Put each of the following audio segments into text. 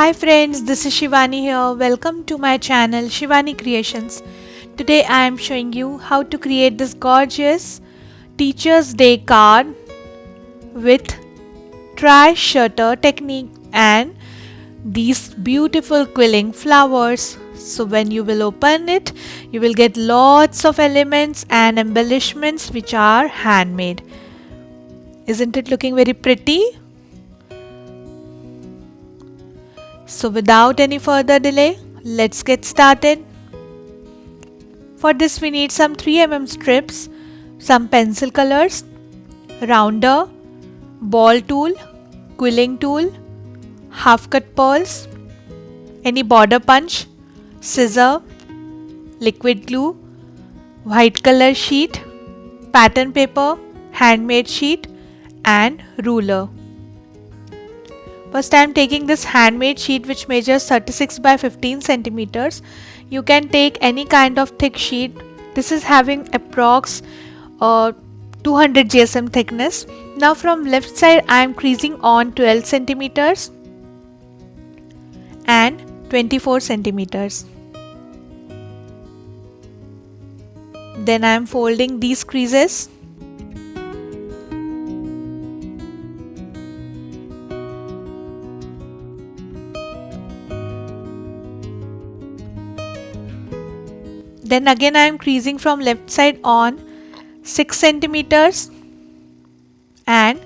Hi friends, this is Shivani here. Welcome to my channel Shivani Creations. Today I am showing you how to create this gorgeous Teacher's Day card with tri-shutter technique and these beautiful quilling flowers. So when you will open it, you will get lots of elements and embellishments which are handmade. Isn't it looking very pretty? So without any further delay, let's get started. For this we need some 3mm strips, some pencil colors, rounder, ball tool, quilling tool, half cut pearls, any border punch, scissor, liquid glue, white color sheet, pattern paper, handmade sheet and ruler. First I am taking this handmade sheet which measures 36 by 15 centimeters. You can take any kind of thick sheet. This is having approx 200 GSM thickness. Now from left side I am creasing on 12 centimeters and 24 centimeters. Then I am folding these creases. Then again I am creasing from left side on 6 centimeters and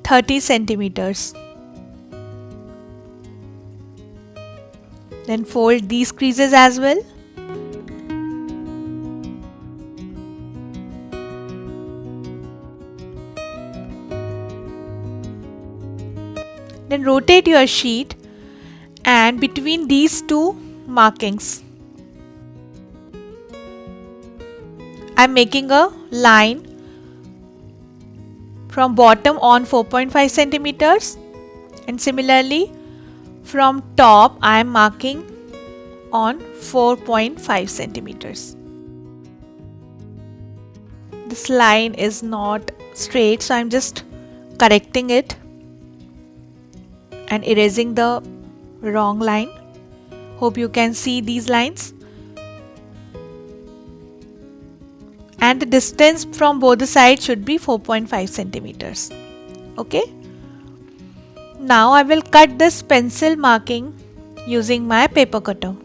30 centimeters. Then fold these creases as well. Then rotate your sheet and between these two markings I am making a line from bottom on 4.5 centimeters and similarly from top I am marking on 4.5 centimeters. This line is not straight, so I am just correcting it and erasing the wrong line. Hope you can see these lines. And the distance from both the sides should be 4.5 centimeters. Okay. Now I will cut this pencil marking using my paper cutter.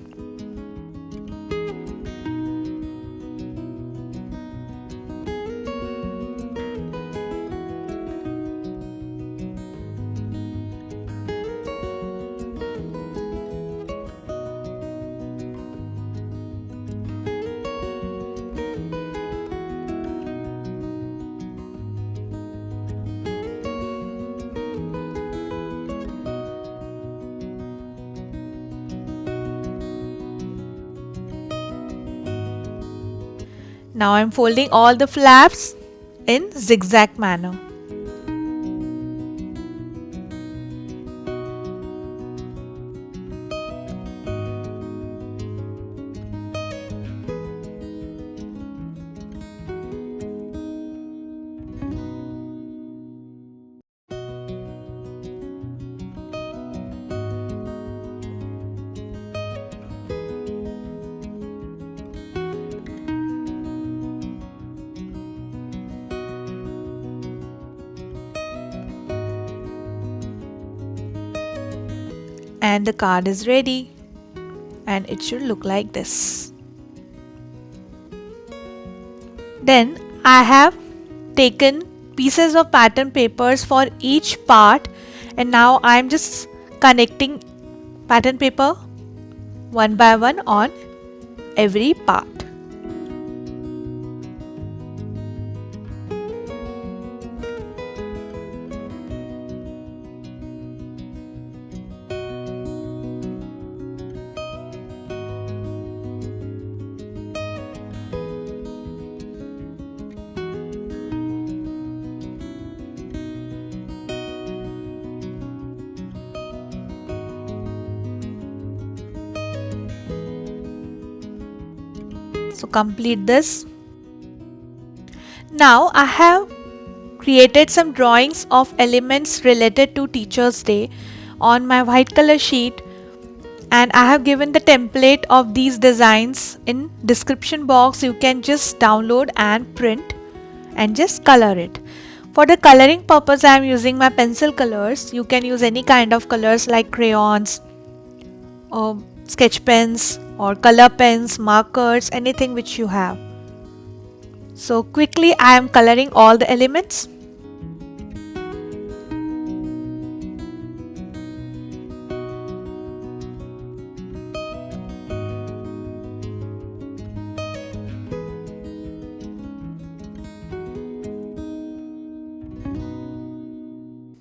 Now I am folding all the flaps in zigzag manner. And the card is ready and it should look like this. Then I have taken pieces of pattern papers for each part and now I am just connecting pattern paper one by one on every part. So complete this. Now I have created some drawings of elements related to Teacher's Day on my white color sheet, and I have given the template of these designs in description box. You can just download and print and just color it. For the coloring purpose, I am using my pencil colors. You can use any kind of colors like crayons or sketch pens or color pens, markers, anything which you have. So quickly I am coloring all the elements.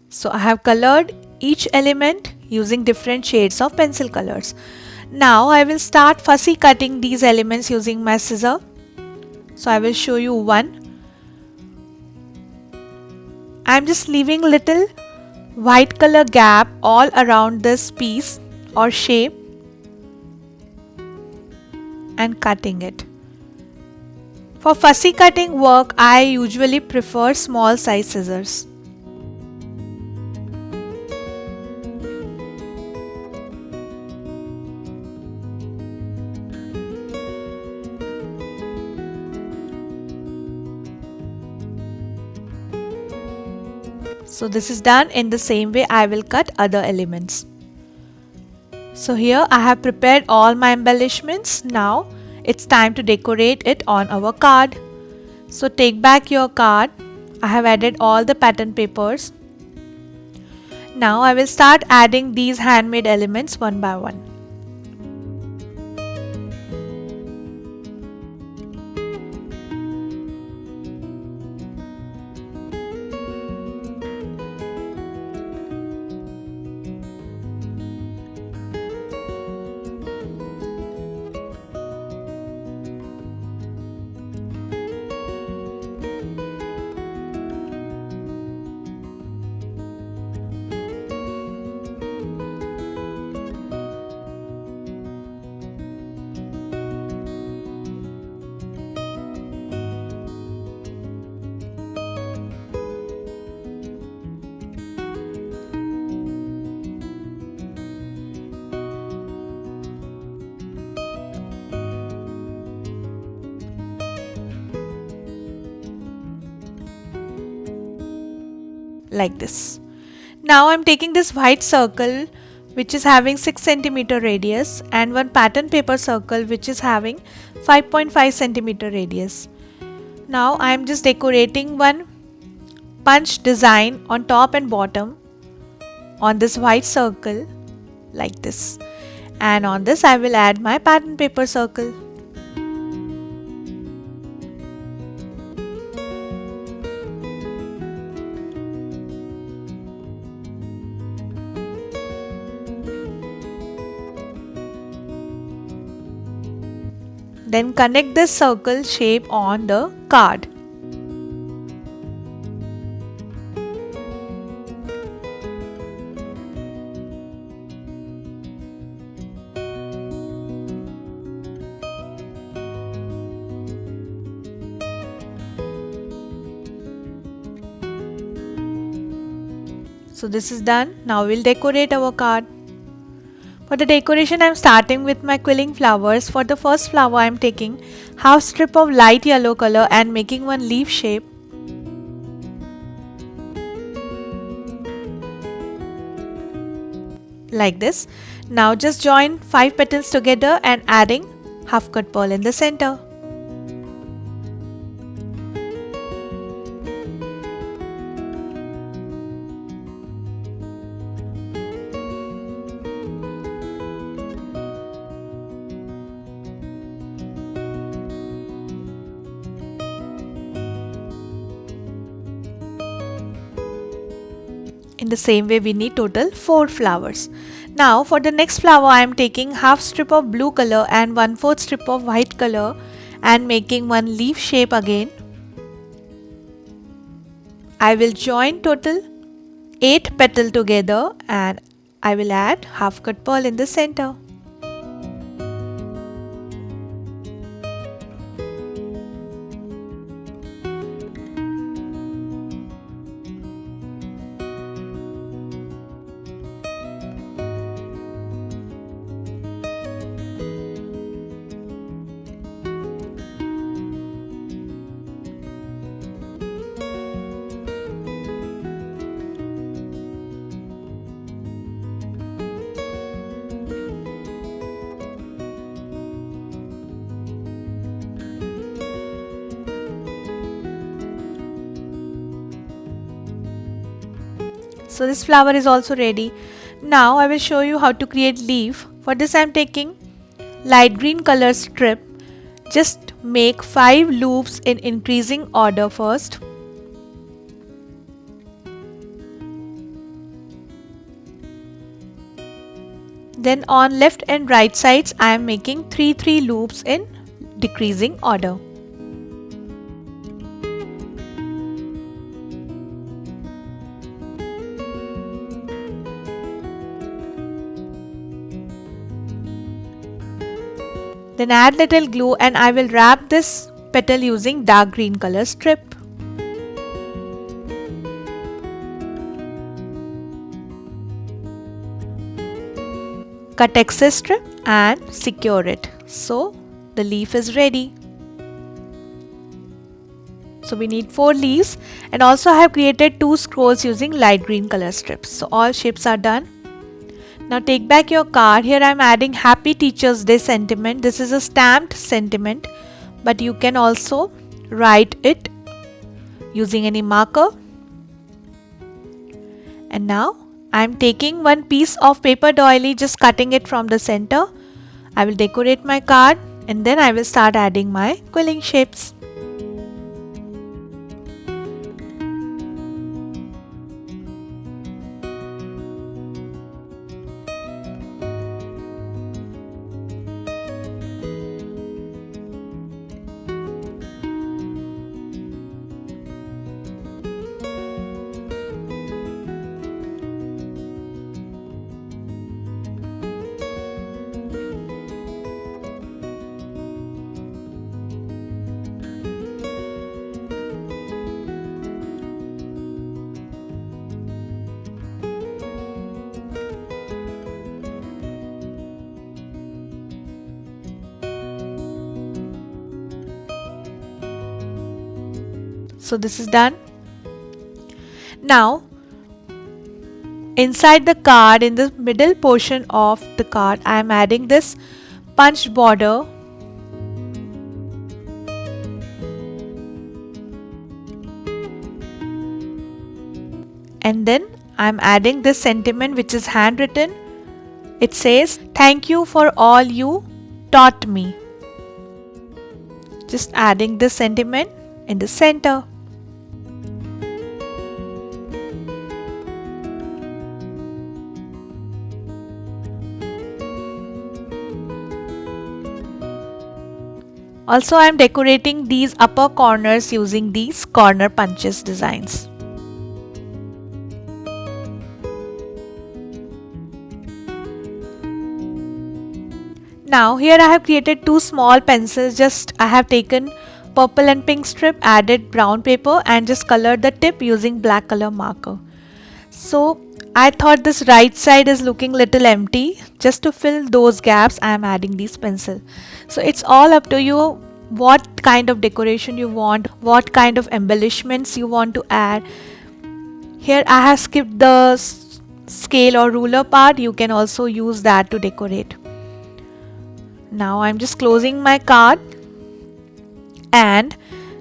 So I have colored each element using different shades of pencil colors. Now I will start fussy cutting these elements using my scissor. So I will show you one. I am just leaving little white color gap all around this piece or shape and cutting it. For fussy cutting work, I usually prefer small size scissors. So this is done. In the same way I will cut other elements. So here I have prepared all my embellishments. Now it's time to decorate it on our card. So take back your card. I have added all the pattern papers. Now I will start adding these handmade elements one by one. Like this. Now I'm taking this white circle which is having 6 cm radius and one pattern paper circle which is having 5.5 cm radius. Now I'm just decorating one punch design on top and bottom on this white circle like this, and on this I will add my pattern paper circle. Then connect this circle shape on the card. So this is done. Now we'll decorate our card. For the decoration, I am starting with my quilling flowers. For the first flower, I am taking half strip of light yellow color and making one leaf shape. Like this. Now just join 5 petals together and adding half cut pearl in the center. In the same way we need total 4 flowers. Now for the next flower I am taking half strip of blue color and 1/4 strip of white color and making one leaf shape again. I will join total 8 petals together and I will add half cut pearl in the center. So this flower is also ready. Now I will show you how to create leaf. For this I am taking light green color strip. Just make 5 loops in increasing order first. Then on left and right sides I am making 3 loops in decreasing order. Then add little glue and I will wrap this petal using dark green color strip. Cut excess strip and secure it. So the leaf is ready. So we need 4 leaves, and also I have created 2 scrolls using light green color strips. So all shapes are done. Now take back your card. Here I am adding Happy Teachers Day sentiment. This is a stamped sentiment, but you can also write it using any marker. And now I am taking one piece of paper doily, just cutting it from the center. I will decorate my card and then I will start adding my quilling shapes. So this is done. Now inside the card, in the middle portion of the card, I am adding this punched border. And then I am adding this sentiment which is handwritten. It says, "Thank you for all you taught me." Just adding this sentiment in the center. Also I am decorating these upper corners using these corner punches designs. Now here I have created 2 small pencils. Just I have taken purple and pink strip, added brown paper and just colored the tip using black color marker. So I thought this right side is looking little empty. Just to fill those gaps I am adding these pencils. So it's all up to you what kind of decoration you want, what kind of embellishments you want to add. Here I have skipped the scale or ruler part. You can also use that to decorate. Now I'm just closing my card, and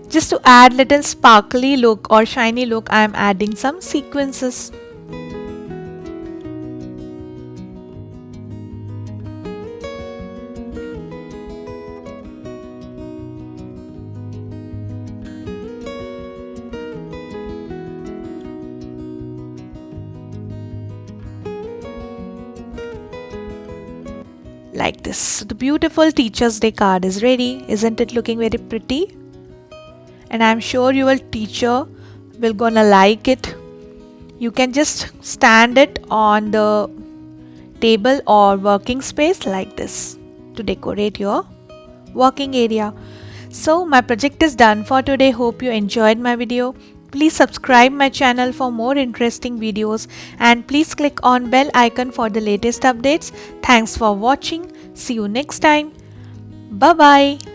just to add little sparkly look or shiny look, I am adding some sequences. Like this. So the beautiful Teachers Day card is ready. Isn't it looking very pretty? And I'm sure your teacher will gonna like it. You can just stand it on the table or working space like this to decorate your working area. So my project is done for today. Hope you enjoyed my video. Please subscribe my channel for more interesting videos, and please click on bell icon for the latest updates. Thanks for watching. See you next time. Bye bye.